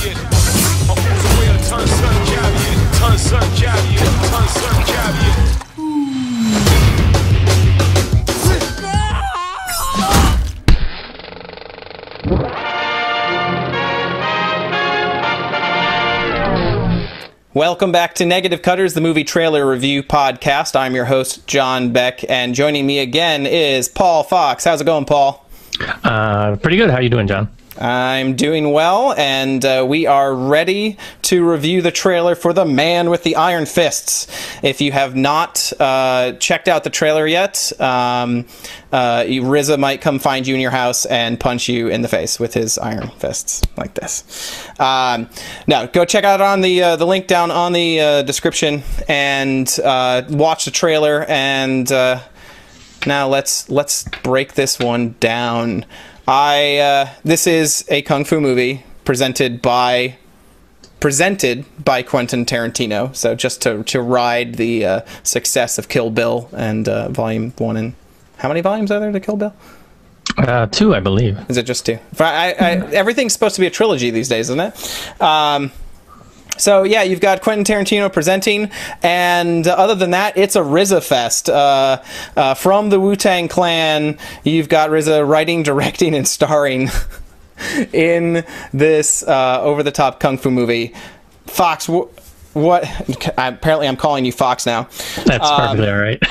caveat. My fools away to turn certain caveat. Turn certain caveat. Turn certain caveat. Welcome back to Negative Cutters, the movie trailer review podcast. I'm your host, John Beck, and joining me again is Paul Fox. How's it going, Paul? Pretty good. How you doing, John? I'm doing well, and we are ready to review the trailer for The Man with the Iron Fists. If you have not checked out the trailer yet, RZA might come find you in your house and punch you in the face with his iron fists like this. Now, go check out on the link down on the description and watch the trailer. And now let's break this one down. This is a kung fu movie presented by Quentin Tarantino. So just to ride the success of Kill Bill and Volume 1 and how many volumes are there to Kill Bill? 2, I believe. Is it just 2? Everything's supposed to be a trilogy these days, isn't it? So yeah, you've got Quentin Tarantino presenting, and other than that, it's a RZA fest. From the Wu-Tang Clan, you've got RZA writing, directing, and starring in this over-the-top kung fu movie. Fox, what? Apparently, I'm calling you Fox now. That's perfectly all right.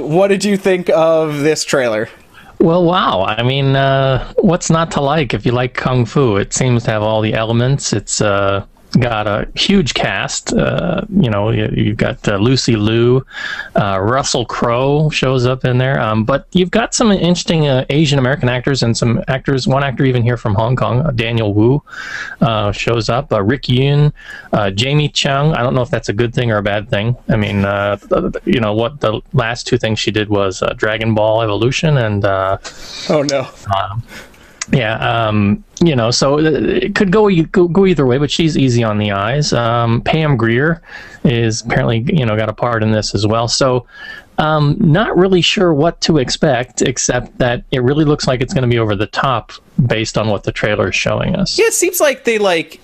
What did you think of this trailer? Well, wow. I mean, what's not to like if you like kung fu? It seems to have all the elements. It's got a huge cast. You've got Lucy Liu, Russell Crowe shows up in there. But you've got some interesting Asian American actors and some actors. One actor even here from Hong Kong, Daniel Wu, shows up. Rick Yoon, Jamie Chung. I don't know if that's a good thing or a bad thing. I mean, what the last two things she did was Dragon Ball Evolution and oh no. So it could go either way, but she's easy on the eyes. Pam Grier is apparently, got a part in this as well. So not really sure what to expect, except that it really looks like it's going to be over the top based on what the trailer is showing us. Yeah, it seems like they're like,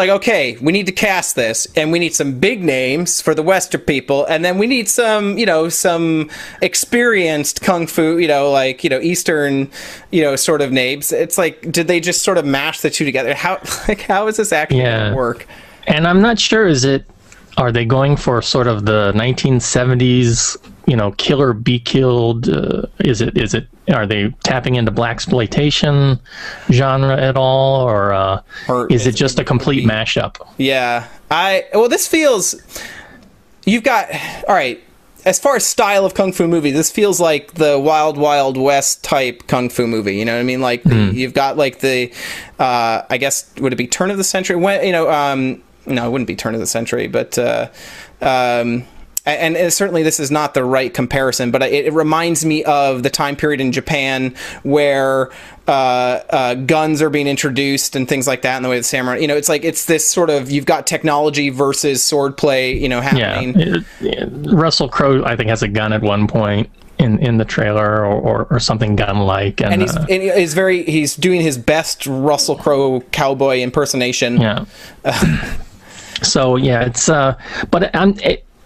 okay, we need to cast this, and we need some big names for the Western people, and then we need some, some experienced kung fu, Eastern, sort of names. It's like, did they just sort of mash the two together? How is this actually going to work? And I'm not sure, are they going for sort of the 1970s, kill or be killed? Are they tapping into blaxploitation genre at all, or is it just a complete mashup? Yeah, this feels. You've got all right. As far as style of kung fu movie, this feels like the Wild Wild West type kung fu movie. You know what I mean? Like you've got like the, I guess would it be turn of the century? When no, it wouldn't be turn of the century, but and certainly this is not the right comparison, but it reminds me of the time period in Japan where guns are being introduced and things like that, and the way the samurai, it's this sort of, you've got technology versus swordplay, happening. Yeah. Russell Crowe, I think, has a gun at one point in the trailer, or something gun-like, and he's doing his best Russell Crowe cowboy impersonation. Yeah. So yeah, it's but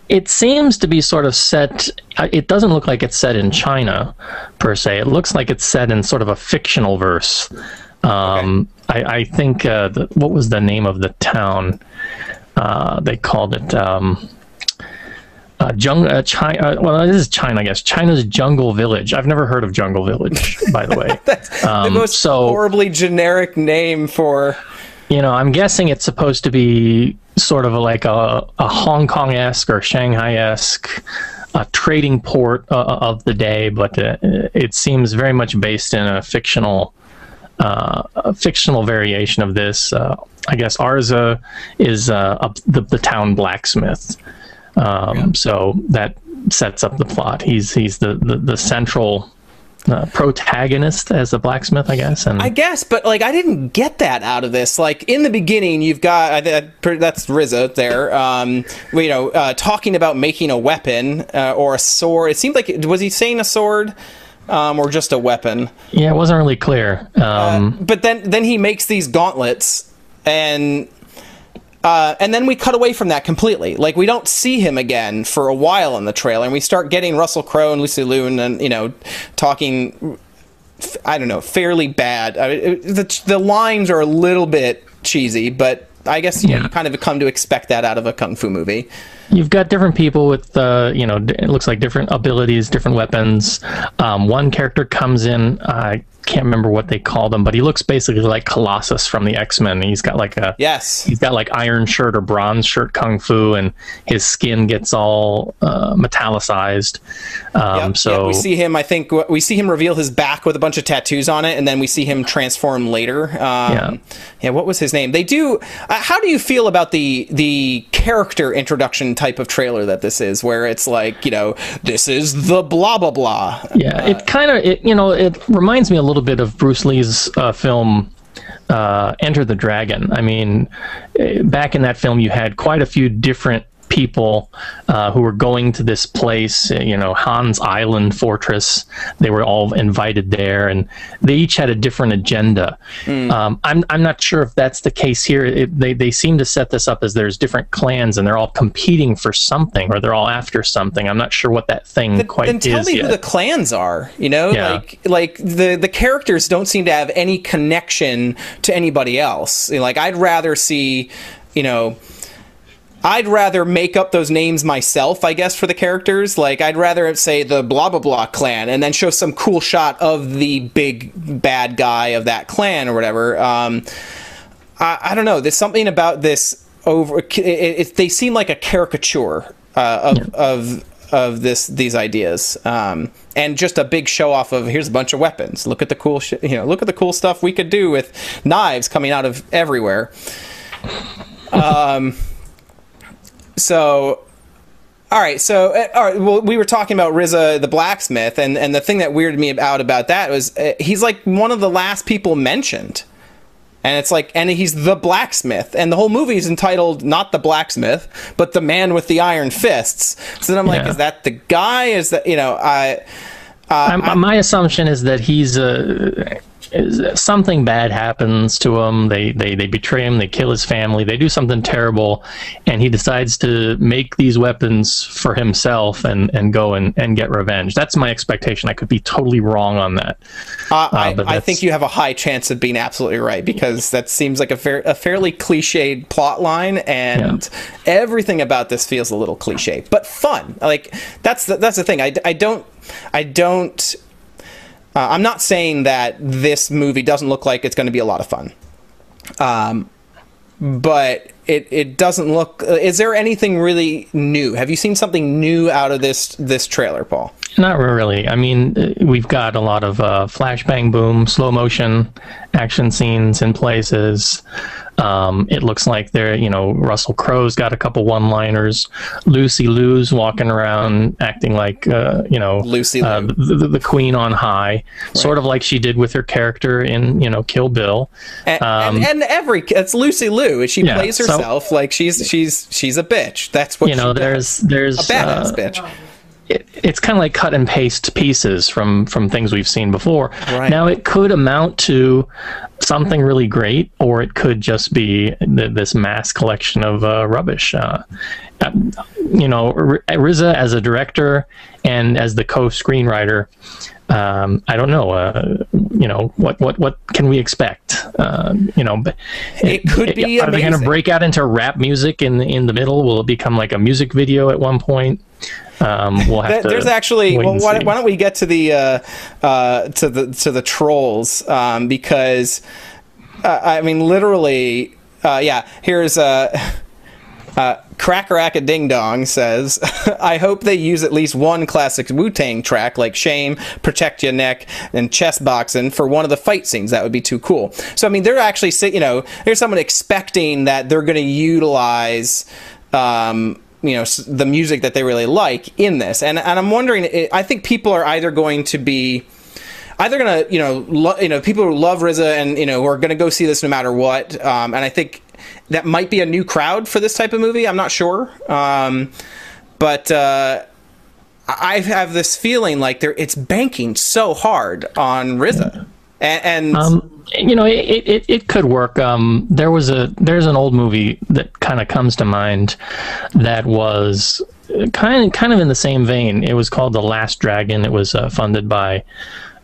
it seems to be sort of set. It doesn't look like it's set in China per se. It looks like it's set in sort of a fictional verse. Okay. I think what was the name of the town? They called it China. Well, this is China, I guess. China's Jungle Village. I've never heard of Jungle Village, by the way. That's the most horribly generic name for. I'm guessing it's supposed to be sort of like a Hong Kong-esque or Shanghai-esque trading port of the day, but it seems very much based in a fictional variation of this. I guess Arza is the town blacksmith, so that sets up the plot. He's the central protagonist as the blacksmith, I guess. And I guess, but like, I didn't get that out of this. Like, in the beginning, you've got that's RZA there, talking about making a weapon or a sword. It seemed like, was he saying a sword? or just a weapon. Yeah, it wasn't really clear. But then he makes these gauntlets, and then we cut away from that completely. Like, we don't see him again for a while in the trailer, and we start getting Russell Crowe and Lucy Liu and you know, talking, I don't know, fairly bad. The lines are a little bit cheesy, but I guess you kind of come to expect that out of a kung fu movie. You've got different people with, you know, it looks like different abilities, different weapons. One character comes in, I can't remember what they called him, but he looks basically like Colossus from the X-Men. He's got like he's got like iron shirt or bronze shirt kung fu, and his skin gets all metallicized. So we see him. I think we see him reveal his back with a bunch of tattoos on it, and then we see him transform later. What was his name? They do. How do you feel about the character introduction type of trailer that this is, where it's like, you know, this is the blah blah blah? It kind of, you know, it reminds me a little bit of Bruce Lee's film Enter the Dragon. I mean, back in that film, you had quite a few different people who were going to this place, you know, Han's Island Fortress. They were all invited there, and they each had a different agenda. I'm not sure if that's the case here. They seem to set this up as there's different clans, and they're all competing for something, or they're all after something. I'm not sure what that thing quite is yet. Then tell me who the clans are. You know, like the characters don't seem to have any connection to anybody else. Like, I'd rather see, you know, I'd rather make up those names myself, I guess, for the characters. Like, I'd rather say the blah blah blah clan, and then show some cool shot of the big bad guy of that clan or whatever. I don't know. There's something about this they seem like a caricature of these ideas, and just a big show off of, here's a bunch of weapons. Look at the cool shit. You know, look at the cool stuff we could do with knives coming out of everywhere. So, all right. Well, we were talking about RZA the blacksmith, and the thing that weirded me out about that was he's like one of the last people mentioned, and it's like, and he's the blacksmith, and the whole movie is entitled not the blacksmith, but the man with the iron fists. So then I'm like, is that the guy? Is that, you know, my assumption is that he's something bad happens to him. They betray him. They kill his family. They do something terrible, and he decides to make these weapons for himself and go and get revenge. That's my expectation. I could be totally wrong on that. I think you have a high chance of being absolutely right, because that seems like a fairly cliched plot line, and everything about this feels a little cliche, but fun. Like, that's the thing. I'm not saying that this movie doesn't look like it's going to be a lot of fun, but it doesn't look. Is there anything really new? Have you seen something new out of this trailer, Paul? Not really. I mean, we've got a lot of flashbang boom, slow motion action scenes in places. It looks like they're, you know, Russell Crowe's got a couple one-liners. Lucy Liu's walking around acting like, you know, Lucy Liu, the queen on high, sort of like she did with her character in, you know, Kill Bill. And it's Lucy Liu. She plays herself like she's a bitch. That's what, you know. There's a badass bitch. It's kind of like cut and paste pieces from things we've seen before. Right. Now, it could amount to something really great, or it could just be this mass collection of rubbish. You know, RZA as a director and as the co-screenwriter, I don't know. You know, what can we expect? You know, it could be. Are they going to break out into rap music in the middle? Will it become like a music video at one point? We'll have to. There's actually. Well, why don't we get to the trolls? Because I mean, literally, here's Cracker Ding Dong says, I hope they use at least one classic Wu-Tang track like Shame, Protect Your Neck, and Chest Boxing for one of the fight scenes. That would be too cool. So, I mean, they're actually, you know, there's someone expecting that they're going to utilize, you know, the music that they really like in this. And I'm wondering, I think people are either going to be, you know, people who love RZA and, you know, who are going to go see this no matter what. And I think that might be a new crowd for this type of movie. I'm not sure. But I have this feeling like it's banking so hard on RZA, and you know, it could work. There's an old movie that kind of comes to mind that was kind of in the same vein. It was called The Last Dragon. It was funded by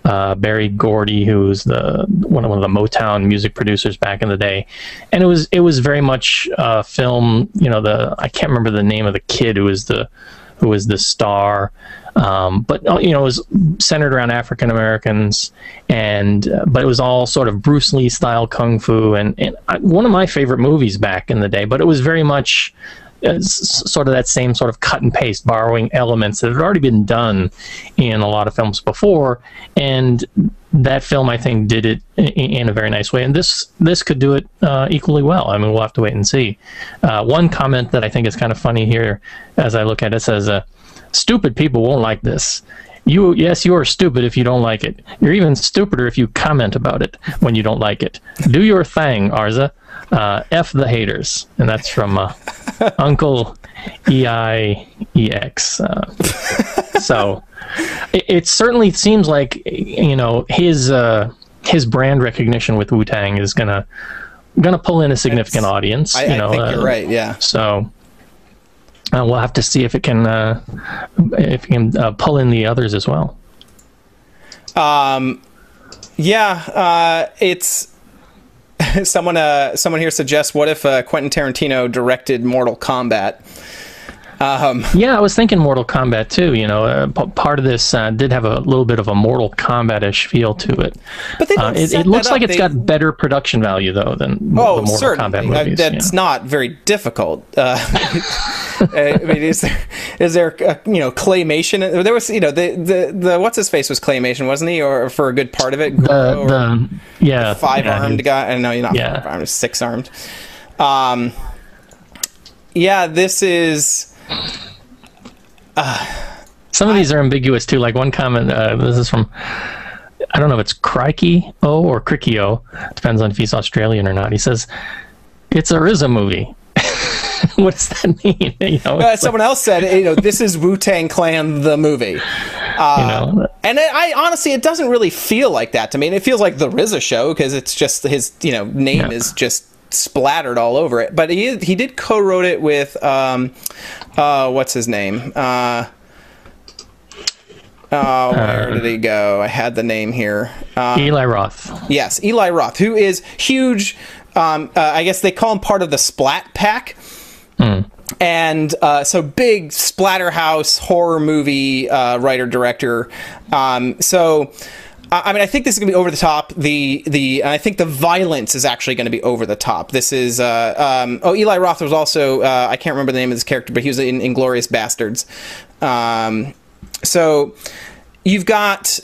Barry Gordy, who was one of the Motown music producers back in the day, and it was very much a film. You know, I can't remember the name of the kid who was the star, but you know, it was centered around African Americans, but it was all sort of Bruce Lee style kung fu, and one of my favorite movies back in the day. But it was very much sort of that same sort of cut and paste, borrowing elements that had already been done in a lot of films before, and that film, I think, did it in a very nice way, and this could do it equally well. I mean, we'll have to wait and see. One comment that I think is kind of funny here, as I look at it, says, "Stupid people won't like this. You are stupid if you don't like it. You're even stupider if you comment about it when you don't like it. Do your thing, Arza. F the haters." And that's from Uncle EIEX. So it certainly seems like, you know, his brand recognition with Wu-Tang is gonna pull in a significant audience. I think you're right. Yeah. So we'll have to see if it can pull in the others as well. It's someone here suggests, what if Quentin Tarantino directed Mortal Kombat? Yeah, I was thinking Mortal Kombat too. You know, part of this did have a little bit of a Mortal Kombat-ish feel to it. But it looks like it's got better production value though than the Mortal Kombat movies. That's not very difficult. I mean, is there claymation? There was, you know, the what's his face was claymation, wasn't he? Or for a good part of it, the 5-armed guy. I know you're not 5-armed, 6-armed. This is. Some of these are ambiguous too. Like one comment, this is from, I don't know if it's Crikey-O or Crickey-O, depends on if he's Australian or not. He says, "It's a RZA movie." What does that mean? You know, someone else said, you know, this is Wu-Tang Clan the movie. And I honestly, it doesn't really feel like that to me. And it feels like the RZA show because it's just his, you know, name is just splattered all over it. But he did co-wrote it with what's his name? Where did he go? I had the name here. Eli Roth. Yes, Eli Roth, who is huge. I guess they call him part of the Splat Pack. And so big Splatterhouse horror movie writer director. So I mean, I think this is going to be over the top. I think the violence is actually going to be over the top. This is Eli Roth was also I can't remember the name of this character, but he was in Inglourious Bastards. So you've got.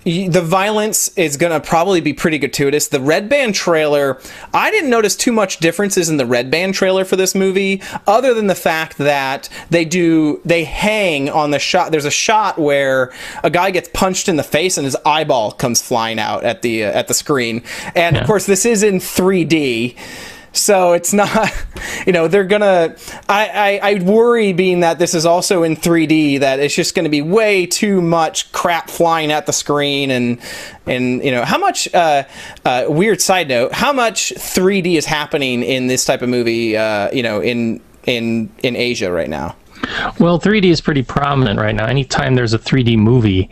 The violence is going to probably be pretty gratuitous. The Red Band trailer, I didn't notice too much differences in the Red Band trailer for this movie, other than the fact that they hang on the shot. There's a shot where a guy gets punched in the face and his eyeball comes flying out at the screen. And of course, this is in 3D. So it's not, you know, they're gonna. I worry, being that this is also in 3D, that it's just going to be way too much crap flying at the screen, and you know, how much. Weird side note: how much 3D is happening in this type of movie? You know, in Asia right now. Well, 3D is pretty prominent right now. Anytime there's a 3D movie,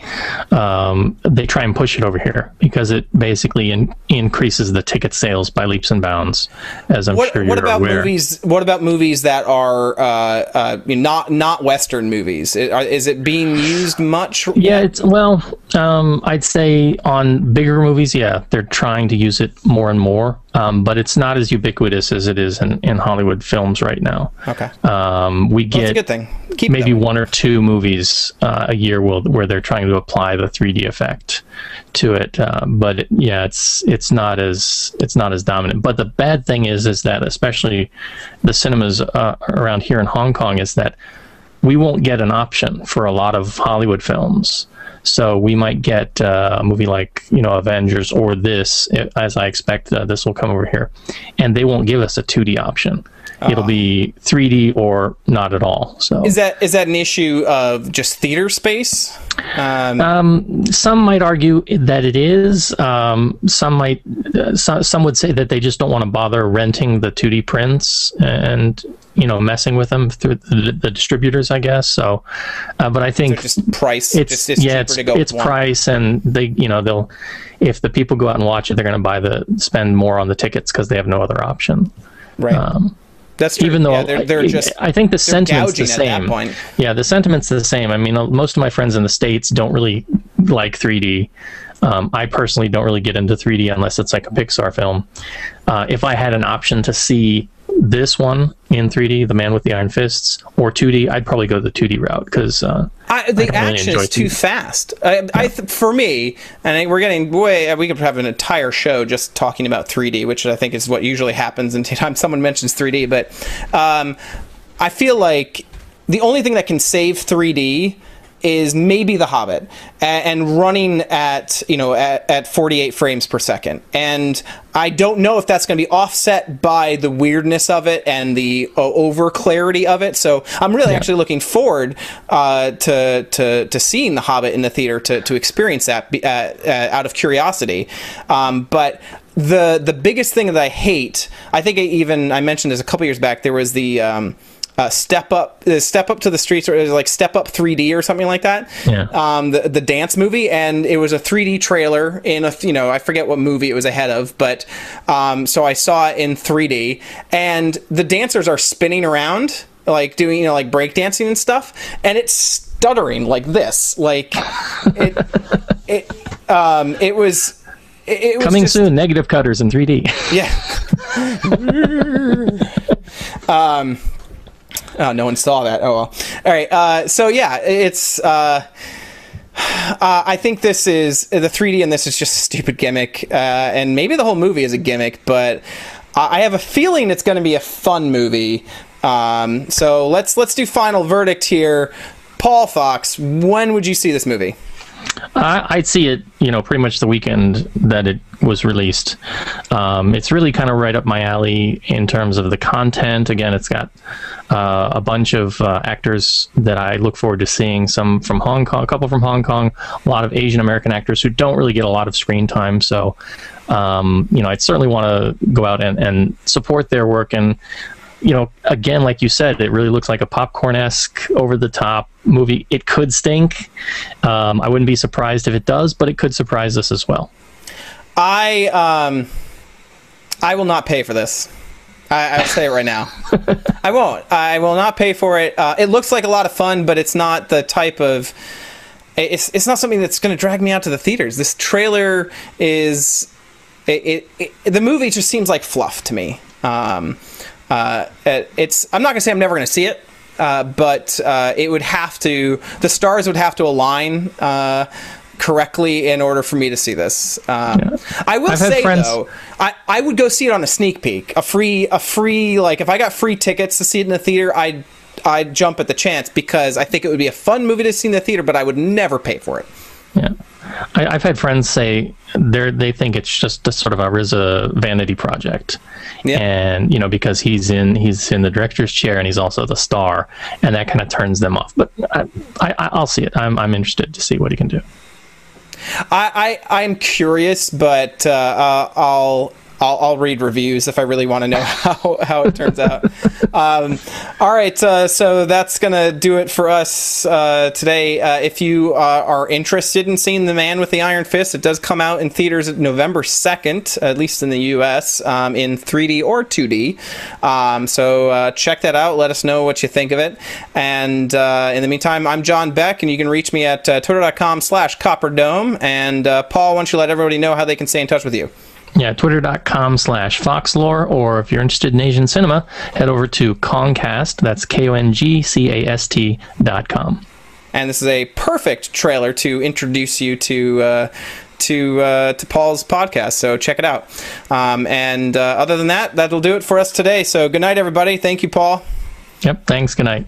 they try and push it over here because it basically increases the ticket sales by leaps and bounds, as I'm sure you're aware. What about movies that are not Western movies? Is it being used much? Yeah, I'd say on bigger movies, yeah, they're trying to use it more and more. But it's not as ubiquitous as it is in Hollywood films right now. Okay. We get that's a good thing. Maybe one or two movies a year where they're trying to apply the 3D effect to it. But it's not as dominant. But the bad thing is that especially the cinemas around here in Hong Kong is that we won't get an option for a lot of Hollywood films So we might get a movie like, Avengers or this, as I expect this will come over here, and they won't give us a 2D option. It'll be 3D or not at all. So is that an issue of just theater space? Some might argue that it is. Some would say that they just don't want to bother renting the 2D prints and messing with them through the distributors, I guess. So, but I think just price. It's cheaper to go it's with price, and they'll if the people go out and watch it, they're going to spend more on the tickets because they have no other option. Right. That's true. Even though I think the sentiment's the same. At that point. Yeah, the sentiment's the same. I mean, most of my friends in the States don't really like 3D. I personally don't really get into 3D unless it's like a Pixar film. If I had an option to see this one in 3D, The Man with the Iron Fists, or 2D, I'd probably go the 2D route because the action is too fast. For me, and we're getting we could have an entire show just talking about 3D, which I think is what usually happens anytime someone mentions 3D. But I feel like the only thing that can save 3D is maybe The Hobbit, and running at 48 frames per second. And I don't know if that's going to be offset by the weirdness of it and the over clarity of it. So I'm really actually looking forward to seeing The Hobbit in the theater to experience that out of curiosity. But the biggest thing that I hate, I think I mentioned this a couple years back, there was the Step Up to the Streets, or it was like Step Up 3D or something like that. Yeah. The dance movie, and it was a 3D trailer in I forget what movie it was ahead of, but so I saw it in 3D, and the dancers are spinning around like doing like break dancing and stuff, and it's stuttering like this, like it was coming soon. Negative Cutters in 3D. Yeah. Oh, no one saw that. Oh, well. All right. So, yeah, it's... I think the 3D in this is just a stupid gimmick. And maybe the whole movie is a gimmick, but I have a feeling it's going to be a fun movie. So let's do final verdict here. Paul Fox, when would you see this movie? I'd see it, pretty much the weekend that it was released. It's really kind of right up my alley in terms of the content. Again, it's got a bunch of actors that I look forward to seeing, some from Hong Kong, a couple from Hong Kong, a lot of Asian American actors who don't really get a lot of screen time. So, I'd certainly want to go out and support their work. And, again, like you said, it really looks like a popcorn-esque, over-the-top movie. It could stink. I wouldn't be surprised if it does, but it could surprise us as well. I will not pay for this. I'll say it right now. I won't. I will not pay for it. It looks like a lot of fun, but it's not the type of... It's not something that's going to drag me out to the theaters. This trailer is... the movie just seems like fluff to me. I'm not going to say I'm never going to see it, but it would have to... The stars would have to align correctly in order for me to see this. I will say, though, I would go see it on a sneak peek. A free like, if I got free tickets to see it in the theater, I'd jump at the chance, because I think it would be a fun movie to see in the theater, but I would never pay for it. Yeah. I've had friends say they think it's just a sort of a RZA vanity project. Yeah. And, because he's in the director's chair and he's also the star, and that kind of turns them off. But I'll see it. I'm interested to see what he can do. I'm curious, but I'll read reviews if I really want to know how it turns out. All right, so that's gonna do it for us today. If you are interested in seeing The Man with the Iron Fist, it does come out in theaters November 2nd, at least in the U.S., in 3D or 2D. So check that out. Let us know what you think of it. And in the meantime, I'm John Beck, and you can reach me at twitter.com/Copperdome. And Paul, why don't you let everybody know how they can stay in touch with you? Yeah, twitter.com/Foxlore, or if you're interested in Asian cinema, head over to Kongcast. That's KONGCAST.com. And this is a perfect trailer to introduce you to Paul's podcast, so check it out. And other than that, that'll do it for us today. So good night, everybody. Thank you, Paul. Yep, thanks. Good night.